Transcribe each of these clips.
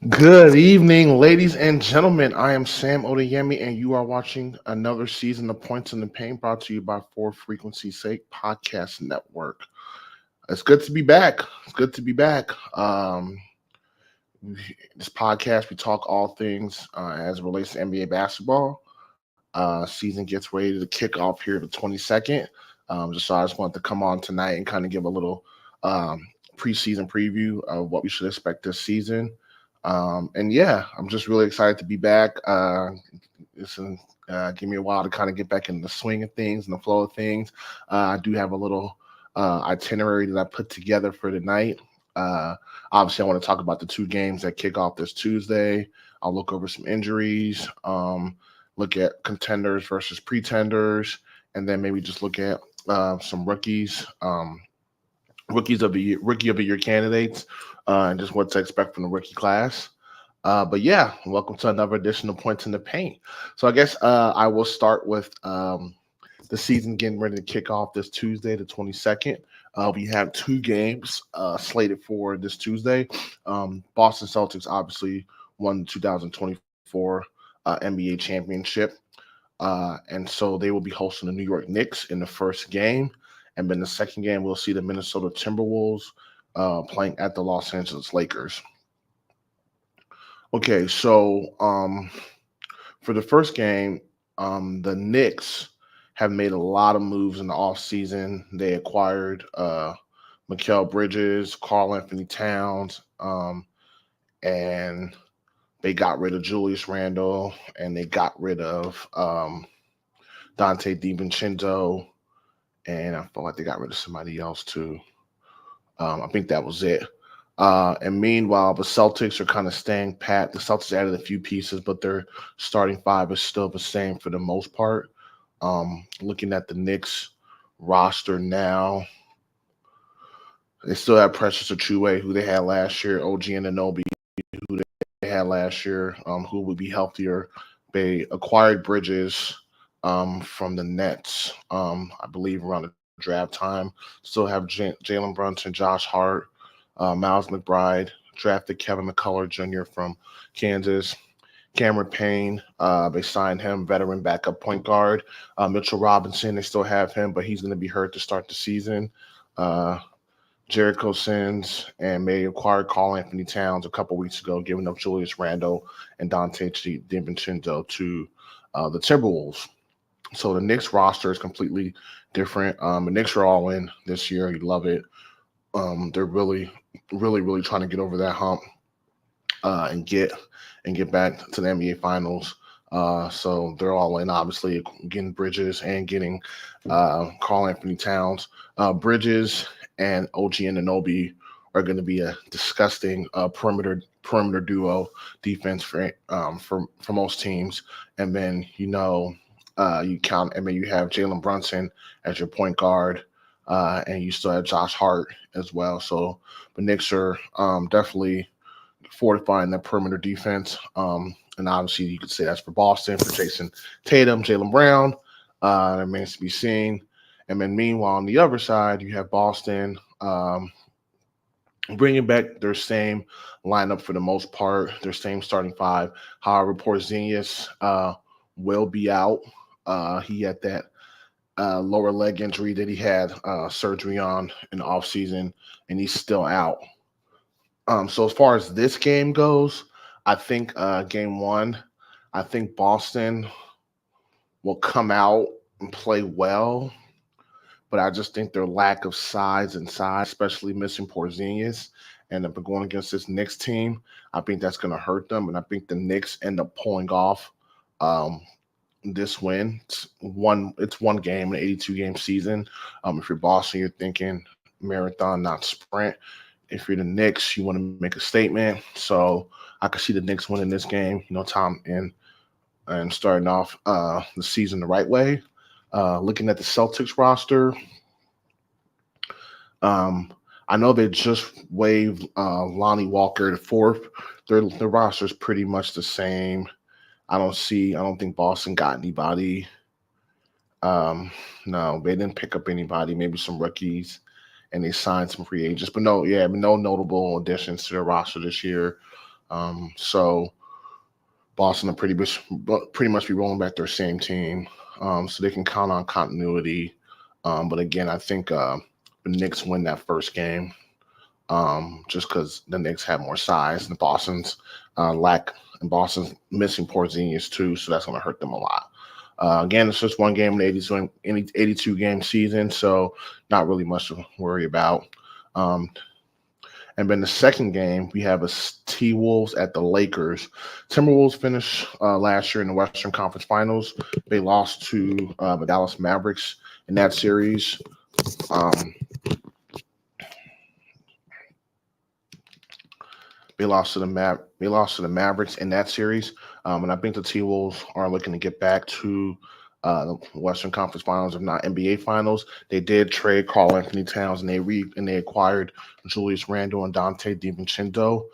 Good evening, ladies and gentlemen. I am Sam Odeyemi, and you are watching another season of Points in the Paint brought to you by For Frequency's Sake Podcast Network. It's good to be back. It's good to be back. This podcast, we talk all things as it relates to NBA basketball. Season gets ready to kick off here the 22nd. So I just wanted to come on tonight and kind of give a little preseason preview of what we should expect this season. And yeah, I'm just really excited to be back. Give me a while to kind of get back in the swing of things and the flow of things. I do have a little itinerary that I put together for tonight. Obviously, I want to talk about the two games that kick off this Tuesday. I'll look over some injuries, look at contenders versus pretenders, and then maybe just look at some rookies. Rookie of the year candidates, and just what to expect from the rookie class. But yeah, welcome to another edition of Points in the Paint. So I guess I will start with the season getting ready to kick off this Tuesday, the 22nd. We have two games slated for this Tuesday. Boston Celtics obviously won the 2024 NBA championship. And so they will be hosting the New York Knicks in the first game. And then the second game, we'll see the Minnesota Timberwolves playing at the Los Angeles Lakers. Okay, so for the first game, the Knicks have made a lot of moves in the offseason. They acquired Mikal Bridges, Karl Anthony Towns, and they got rid of Julius Randle, and they got rid of Dante DiVincenzo. And I felt like they got rid of somebody else too. I think that was it. And meanwhile, the Celtics are kind of staying pat. The Celtics added a few pieces, but their starting five is still the same for the most part. Looking at the Knicks roster now, they still have Precious Achiuwa, who they had last year, OG Anunoby, who they had last year, who would be healthier. They acquired Bridges from the Nets, I believe around the draft time. Still have Jalen Brunson, Josh Hart, Miles McBride, drafted Kevin McCullough Jr. from Kansas. Cameron Payne, they signed him, veteran backup point guard. Mitchell Robinson, they still have him, but he's going to be hurt to start the season. Jericho Sims, and they acquired Karl Anthony Towns a couple weeks ago, giving up Julius Randle and Dante DiVincenzo to the Timberwolves. So the Knicks roster is completely different. The Knicks are all in this year. You love it. They're really trying to get over that hump and get back to the NBA Finals. So they're all in, obviously, getting Bridges and getting Karl Anthony Towns. Bridges and OG Anunoby are going to be a disgusting perimeter duo defense for most teams. And then you have Jalen Brunson as your point guard, and you still have Josh Hart as well. So the Knicks are definitely fortifying that perimeter defense. And obviously, you could say that's for Boston, for Jason Tatum, Jaylen Brown. That remains to be seen. And then meanwhile, on the other side, you have Boston bringing back their same lineup for the most part, their same starting five. However, Porzingis will be out. He had that lower leg injury that he had surgery on in the offseason, and he's still out. So as far as this game goes, I think game one, I think Boston will come out and play well, but I just think their lack of size and size, especially missing Porzingis, and if they're going against this Knicks team, I think that's going to hurt them. And I think the Knicks end up pulling off um, this win. It's one game, an 82 game season. If you're Boston, you're thinking marathon, not sprint. If you're the Knicks, you want to make a statement. So I could see the Knicks winning this game. Tom and starting off the season the right way. Looking at the Celtics roster, um, I know they just waived Lonnie Walker the fourth. Their roster is pretty much the same. I don't think Boston got anybody. No, they didn't pick up anybody. Maybe some rookies, and they signed some free agents. But no notable additions to their roster this year. So Boston will pretty much be rolling back their same team, so they can count on continuity. But again, I think the Knicks win that first game, just because the Knicks have more size, and Boston's missing Porzingis too, so that's going to hurt them a lot. Again, it's just one game in the 82 game season, so not really much to worry about. And then the second game, we have a T-Wolves at the Lakers. Timberwolves finished last year in the Western Conference Finals. They lost to the Dallas Mavericks in that series. They lost to the Mavericks in that series, and I think the T-Wolves are looking to get back to the Western Conference Finals, if not NBA Finals. They did trade Karl-Anthony Towns, and they acquired Julius Randle and Dante DiVincenzo.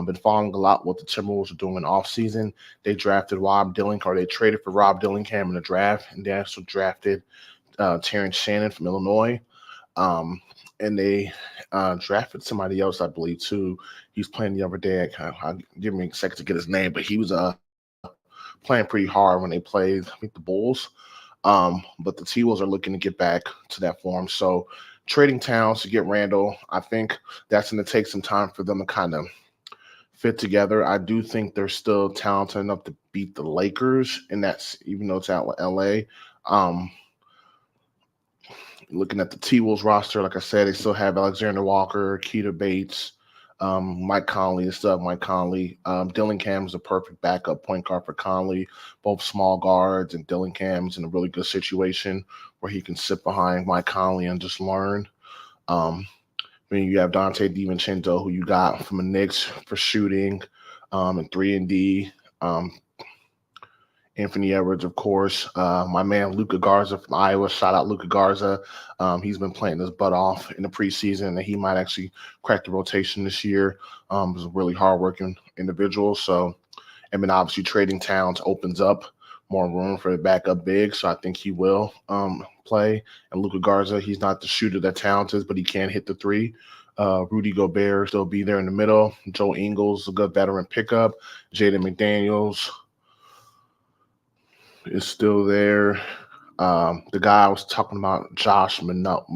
Been following a lot what the Timberwolves are doing in offseason. They drafted they traded for Rob Dillingham in the draft, and they also drafted Terrence Shannon from Illinois. And they drafted somebody else, I believe, too. He's playing the other day. Give me a second to get his name, but he was playing pretty hard when they played, I think, the Bulls. But the T-Wolves are looking to get back to that form. So trading Towns to get Randall, I think that's going to take some time for them to kind of fit together. I do think they're still talented enough to beat the Lakers, and that's even though it's out with LA. Looking at the T-Wolves roster, like I said, they still have Alexander Walker, Keita Bates, Mike Conley. They still have Mike Conley. Dillingham is a perfect backup point guard for Conley, both small guards, and Dillingham's in a really good situation where he can sit behind Mike Conley and just learn. You have Dante DiVincenzo, who you got from the Knicks for shooting and 3-and-D. Anthony Edwards, of course. My man Luka Garza from Iowa. Shout out Luka Garza. He's been playing his butt off in the preseason, and he might actually crack the rotation this year. He's a really hardworking individual. So, and then obviously trading Towns opens up more room for the backup big. So I think he will play. And Luka Garza, he's not the shooter that Towns is, but he can hit the three. Rudy Gobert still be there in the middle. Joe Ingles, a good veteran pickup. Jaden McDaniels is still there. The guy I was talking about, Josh Minot,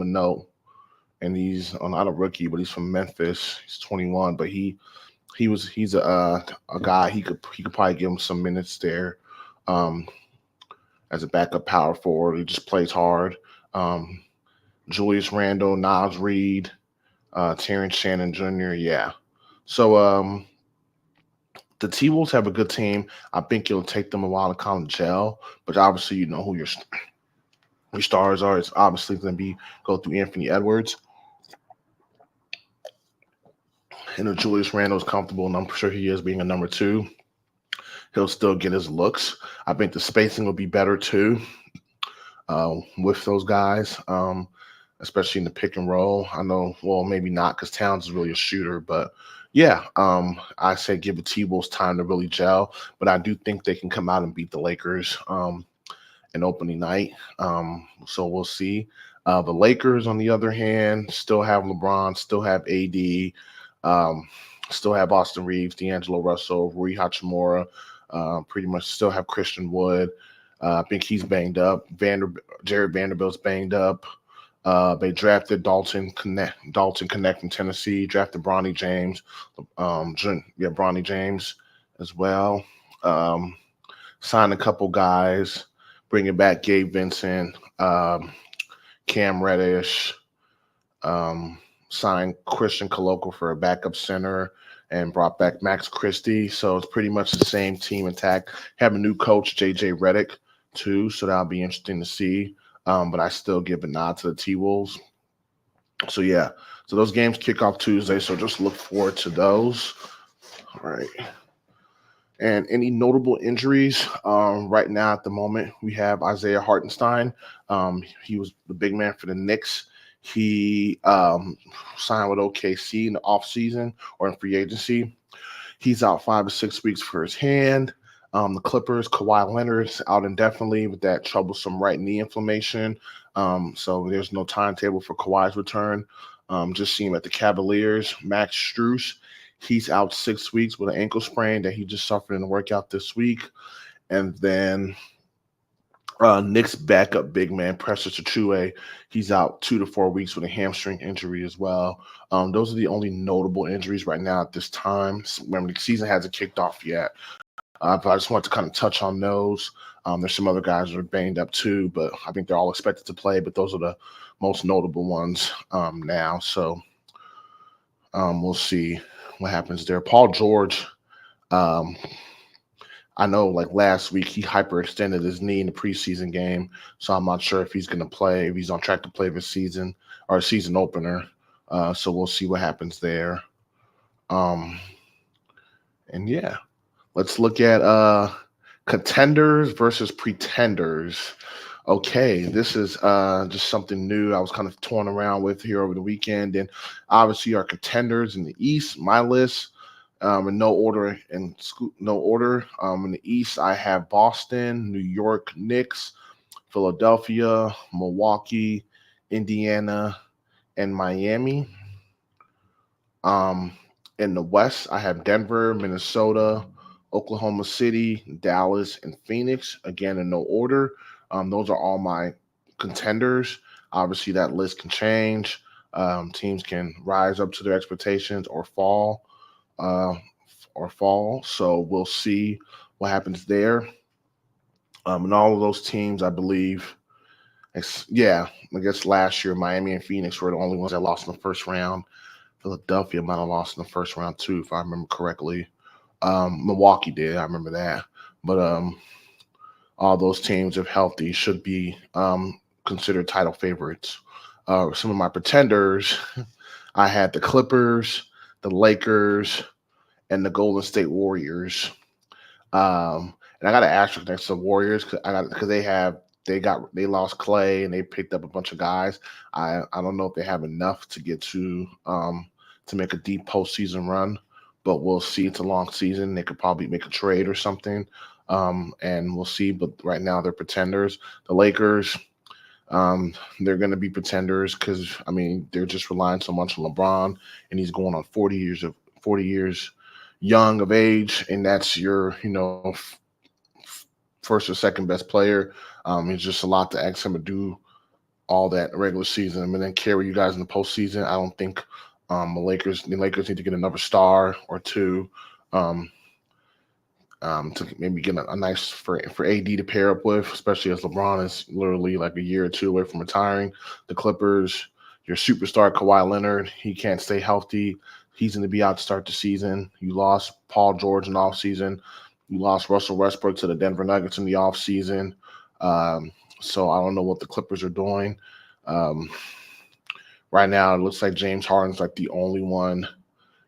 and he's not a rookie, but he's from Memphis. He's 21, but he's a guy he could probably give him some minutes there as a backup power forward. He just plays hard. Julius Randle, Nas Reed, Terrence Shannon Jr. Yeah. So the T-Wolves have a good team. I think it'll take them a while to kind of gel, but obviously you know who your stars are. It's obviously going to go through Anthony Edwards. And if Julius Randle is comfortable, and I'm sure he is being a number two, he'll still get his looks. I think the spacing will be better too with those guys, especially in the pick and roll. I know, well, maybe not because Towns is really a shooter, but yeah, I say give the T-Wolves time to really gel, but I do think they can come out and beat the Lakers in opening night. So we'll see. The Lakers, on the other hand, still have LeBron, still have AD, still have Austin Reeves, D'Angelo Russell, Rui Hachimura, pretty much still have Christian Wood. I think he's banged up. Jared Vanderbilt's banged up. They drafted Dalton Connect from Tennessee, drafted Bronny James, Bronny James as well. Signed a couple guys, bringing back Gabe Vincent, Cam Reddish, signed Christian Coloco for a backup center, and brought back Max Christie. So it's pretty much the same team intact. Have a new coach, JJ Redick, too. So that'll be interesting to see. But I still give a nod to the T-Wolves. So yeah, so those games kick off Tuesday. So just look forward to those. All right. And any notable injuries right now at the moment, we have Isaiah Hartenstein. He was the big man for the Knicks. He signed with OKC in the offseason or in free agency. He's out 5 to 6 weeks for his hand. The Clippers, Kawhi Leonard's out indefinitely with that troublesome right knee inflammation. So there's no timetable for Kawhi's return. Just seeing at the Cavaliers, Max Strus, he's out 6 weeks with an ankle sprain that he just suffered in the workout this week. And then Knicks backup big man, Precious Achiuwa, he's out 2 to 4 weeks with a hamstring injury as well. Those are the only notable injuries right now at this time. Remember, the season hasn't kicked off yet. But I just want to kind of touch on those. There's some other guys that are banged up too, but I think they're all expected to play. But those are the most notable ones now. So we'll see what happens there. Paul George, I know like last week he hyperextended his knee in the preseason game, so I'm not sure if he's going to play, if he's on track to play this season or a season opener. So we'll see what happens there. And yeah, let's look at contenders versus pretenders. Okay, this is just something new I was kind of torn around with here over the weekend. And obviously our contenders in the East, my list, in no order. In the East, I have Boston, New York Knicks, Philadelphia, Milwaukee, Indiana, and Miami. In the West, I have Denver, Minnesota, Oklahoma City, Dallas, and Phoenix. Again, in no order. Those are all my contenders. Obviously, that list can change. Teams can rise up to their expectations or fall. So we'll see what happens there. And all of those teams, I believe, I guess last year Miami and Phoenix were the only ones that lost in the first round. Philadelphia might have lost in the first round too, if I remember correctly. Milwaukee did, I remember that. But all those teams, if healthy, should be considered title favorites. Some of my pretenders, I had the Clippers, the Lakers, and the Golden State Warriors. And I got to asterisk next to the Warriors because they lost Clay and they picked up a bunch of guys. I don't know if they have enough to get to make a deep postseason run, but we'll see. It's a long season. They could probably make a trade or something, and we'll see. But right now they're pretenders. The Lakers, they're going to be pretenders because they're just relying so much on LeBron, and he's going on 40 years young of age, and that's your first or second best player. It's just a lot to ask him to do all that regular season and then carry you guys in the postseason. I don't think the Lakers need to get another star or two to maybe get a nice for AD to pair up with, especially as LeBron is literally like a year or two away from retiring. The Clippers, your superstar Kawhi Leonard, he can't stay healthy. He's going to be out to start the season. You lost Paul George in the offseason. You lost Russell Westbrook to the Denver Nuggets in the offseason. So I don't know what the Clippers are doing. Right now, it looks like James Harden's like the only one,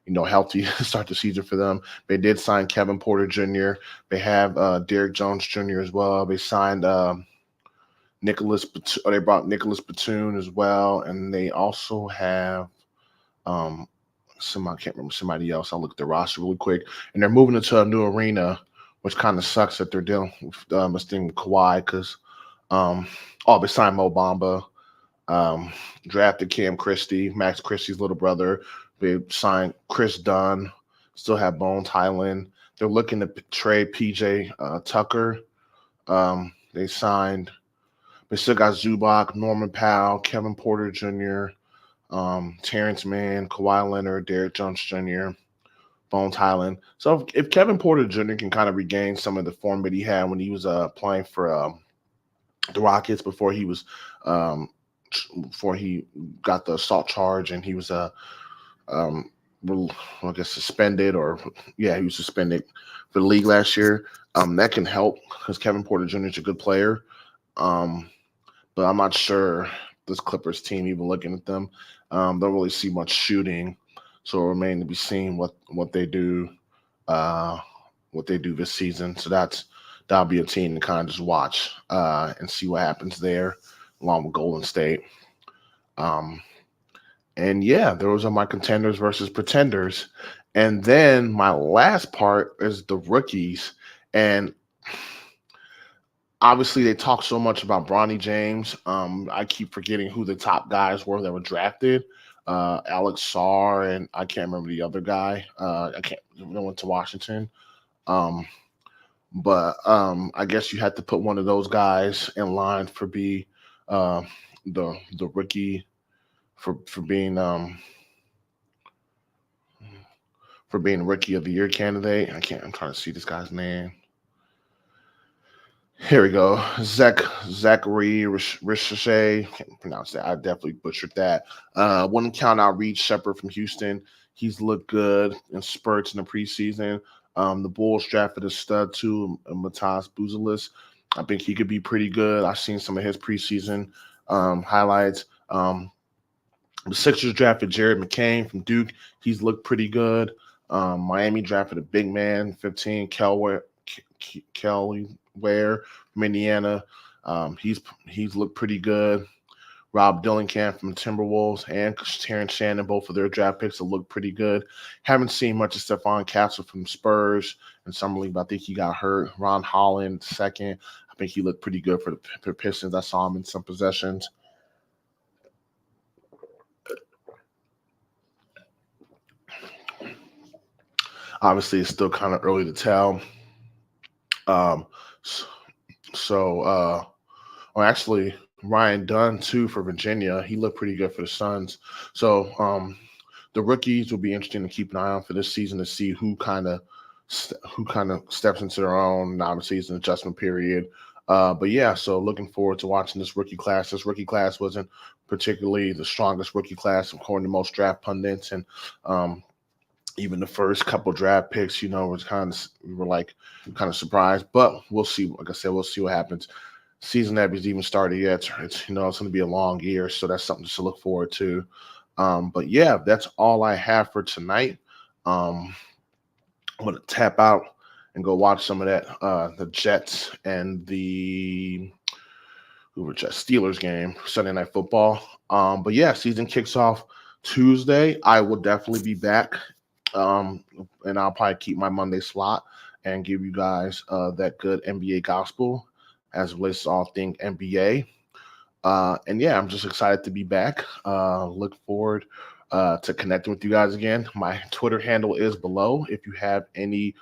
healthy to start the season for them. They did sign Kevin Porter Jr. They have Derrick Jones Jr. as well. They signed they brought Nicholas Batum as well. And they also have I can't remember somebody else. I'll look at the roster really quick. And they're moving into a new arena, which kind of sucks that they're dealing with this thing with Kawhi because they signed Mo Bamba, drafted Cam Christie, Max Christie's little brother. They signed Chris Dunn, still have Bones Highland. They're looking to trade PJ Tucker. They still got Zubac, Norman Powell, Kevin Porter Jr., Terrence Mann, Kawhi Leonard, Derrick Jones Jr., Bones Highland. So if Kevin Porter Jr. can kind of regain some of the form that he had when he was playing for the Rockets before he was before he got the assault charge, and he was suspended, he was suspended for the league last year. That can help because Kevin Porter Jr. is a good player. But I'm not sure this Clippers team, even looking at them, don't really see much shooting. So it remains to be seen what they do this season. So that'll be a team to kind of just watch and see what happens there, along with Golden State. And yeah, those are my contenders versus pretenders. And then my last part is the rookies. And obviously they talk so much about Bronny James. I keep forgetting who the top guys were that were drafted. Alex Sarr, and I can't remember the other guy. Went to Washington. But I guess you had to put one of those guys in line for the rookie for being rookie of the year candidate. I'm trying to see this guy's name. Here we go. Zachary Ricochet. Can't pronounce that. I definitely butchered that. One count out Reed Shepard from Houston. He's looked good in spurts in the preseason. The Bulls drafted a stud too, Matas Buzelis. I think he could be pretty good. I've seen some of his preseason highlights. The Sixers drafted Jared McCain from Duke. He's looked pretty good. Miami drafted a big man, 15, Kelly Ware from Indiana. He's looked pretty good. Rob Dillingham from the Timberwolves and Terrence Shannon, both of their draft picks have looked pretty good. Haven't seen much of Stephon Castle from Spurs in Summer League, but I think he got hurt. Ron Holland, second. I think he looked pretty good for the Pistons. I saw him in some possessions. Obviously, it's still kind of early to tell. Actually, Ryan Dunn too for Virginia. He looked pretty good for the Suns. So the rookies will be interesting to keep an eye on for this season to see who kind of steps into their own. Obviously, it's an adjustment period. But yeah, so looking forward to watching this rookie class. This rookie class wasn't particularly the strongest rookie class according to most draft pundits, and even the first couple draft picks, we were kind of surprised. But we'll see. Like I said, we'll see what happens. Season hasn't even started yet. It's going to be a long year, so that's something to look forward to. But yeah, that's all I have for tonight. I'm going to tap out and go watch some of that, the Jets and the Steelers game, Sunday Night Football. But yeah, season kicks off Tuesday. I will definitely be back, and I'll probably keep my Monday slot and give you guys that good NBA gospel as it relates to all things NBA. And yeah, I'm just excited to be back. Look forward to connecting with you guys again. My Twitter handle is below. If you have any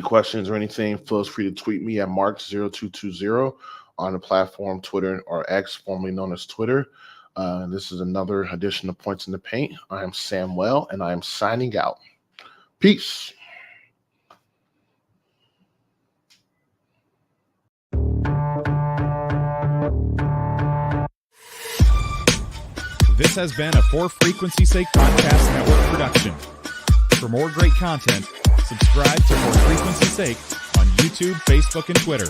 questions or anything, feel free to tweet me at Mark0220 on the platform Twitter or X, formerly known as Twitter. This is another edition of Points in the Paint. I am Sam Well, and I am signing out. Peace. This has been a For Frequency Sake Podcast Network production. For more great content, subscribe to For Frequency Sake on YouTube, Facebook, and Twitter.